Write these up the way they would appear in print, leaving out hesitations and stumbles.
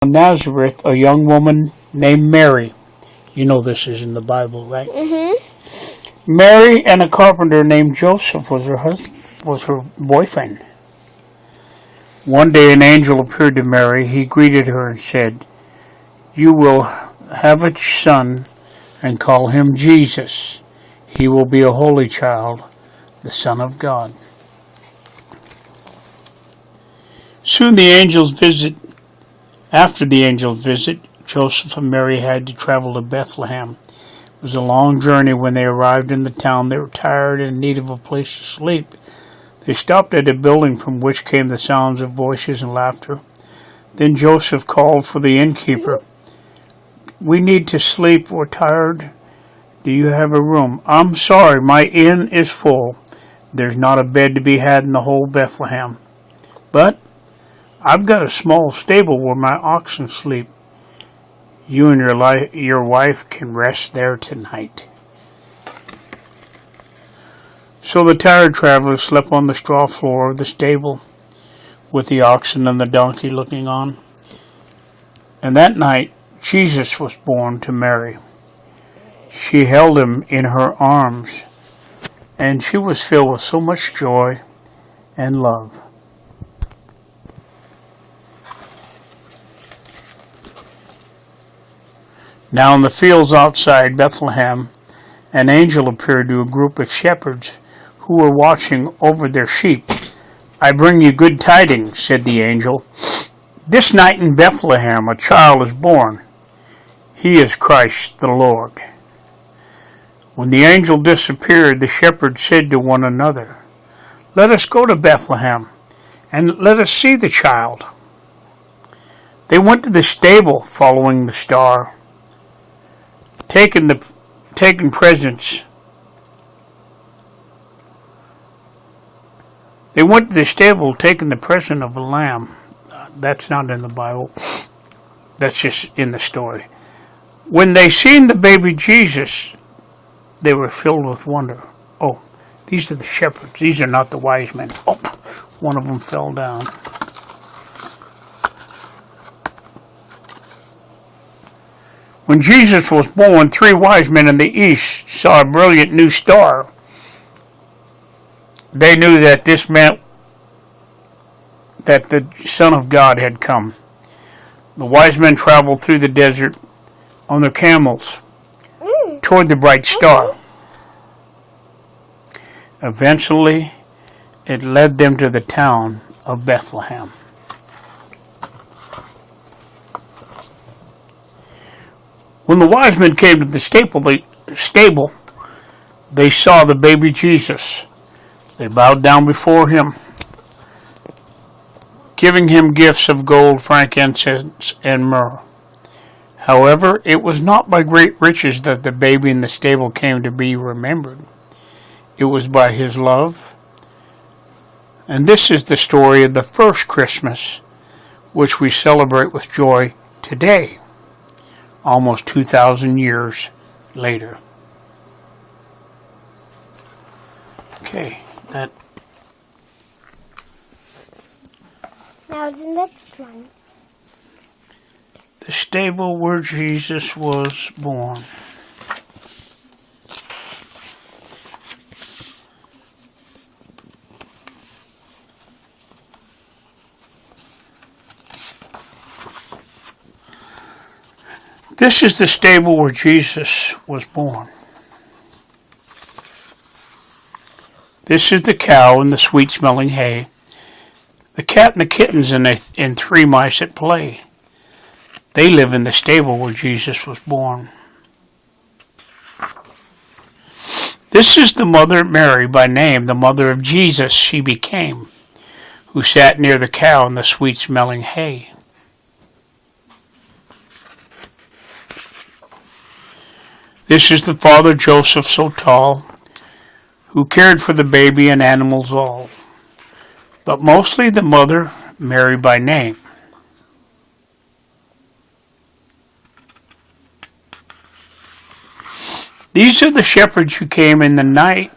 Nazareth a young woman named Mary. You know this is in the Bible, right? Mary and a carpenter named Joseph was her boyfriend. One day an angel appeared to Mary. He greeted her and said, "You will have a son and call him Jesus. He will be a holy child, the Son of God." After the angel's visit, Joseph and Mary had to travel to Bethlehem. It was a long journey. When they arrived in the town, they were tired and in need of a place to sleep. They stopped at a building from which came the sounds of voices and laughter. Then Joseph called for the innkeeper. "We need to sleep. We're tired. Do you have a room?" "I'm sorry, my inn is full. There's not a bed to be had in the whole Bethlehem. But I've got a small stable where my oxen sleep. You and your wife can rest there tonight." So the tired travelers slept on the straw floor of the stable, with the oxen and the donkey looking on. And that night, Jesus was born to Mary. She held him in her arms, and she was filled with so much joy and love. Now in the fields outside Bethlehem, an angel appeared to a group of shepherds who were watching over their sheep. "I bring you good tidings," said the angel. "This night in Bethlehem a child is born. He is Christ the Lord." When the angel disappeared, the shepherds said to one another, "Let us go to Bethlehem and let us see the child." They went to the stable following the star. Taking presents. They went to the stable taking the present of a lamb. That's not in the Bible. That's just in the story. When they seen the baby Jesus, they were filled with wonder. Oh, these are the shepherds. These are not the wise men. Oh, one of them fell down. When Jesus was born, 3 wise men in the east saw a brilliant new star. They knew that this meant that the Son of God had come. The wise men traveled through the desert on their camels toward the bright star. Eventually, it led them to the town of Bethlehem. When the wise men came to the stable, they saw the baby Jesus. They bowed down before him, giving him gifts of gold, frankincense, and myrrh. However, it was not by great riches that the baby in the stable came to be remembered. It was by his love. And this is the story of the first Christmas, which we celebrate with joy today, almost 2,000 years later. Okay, that. Now the next one. The stable where Jesus was born. This is the stable where Jesus was born. This is the cow and the sweet-smelling hay, the cat and the kittens and 3 mice at play. They live in the stable where Jesus was born. This is the mother Mary by name, the mother of Jesus she became, who sat near the cow and the sweet-smelling hay. This is the father Joseph so tall, who cared for the baby and animals all, but mostly the mother Mary by name. These are the shepherds who came in the night,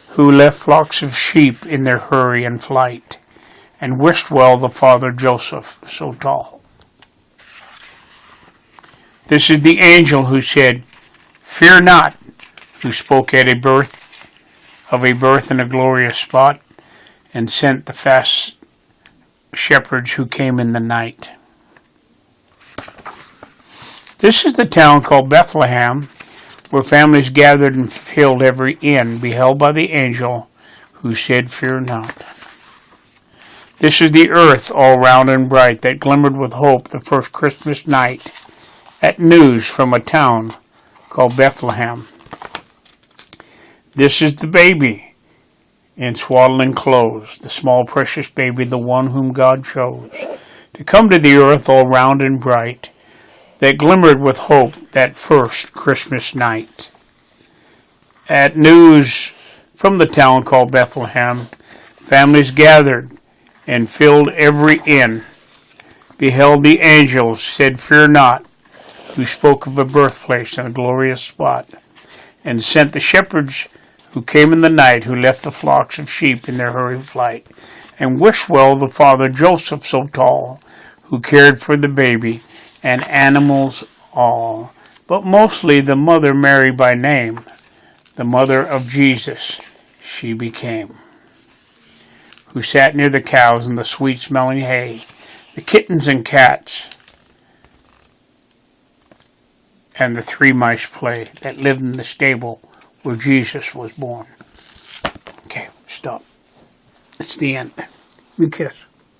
who left flocks of sheep in their hurry and flight, and wished well the father Joseph so tall. This is the angel who said, "Fear not," who spoke at a birth in a glorious spot, and sent the fast shepherds who came in the night. This is the town called Bethlehem, where families gathered and filled every inn, beheld by the angel who said, "Fear not." This is the earth all round and bright, that glimmered with hope the first Christmas night, at news from a town called Bethlehem. This is the baby in swaddling clothes, the small precious baby, the one whom God chose to come to the earth all round and bright, that glimmered with hope that first Christmas night. At news from the town called Bethlehem, families gathered and filled every inn, beheld the angels, said, "Fear not," who spoke of a birthplace in a glorious spot, and sent the shepherds who came in the night, who left the flocks of sheep in their hurried flight, and wished well the father Joseph so tall, who cared for the baby and animals all, but mostly the mother Mary by name, the mother of Jesus she became, who sat near the cows in the sweet-smelling hay, the kittens and cats, and the 3 mice play that lived in the stable where Jesus was born. Okay, stop. It's the end. You kiss.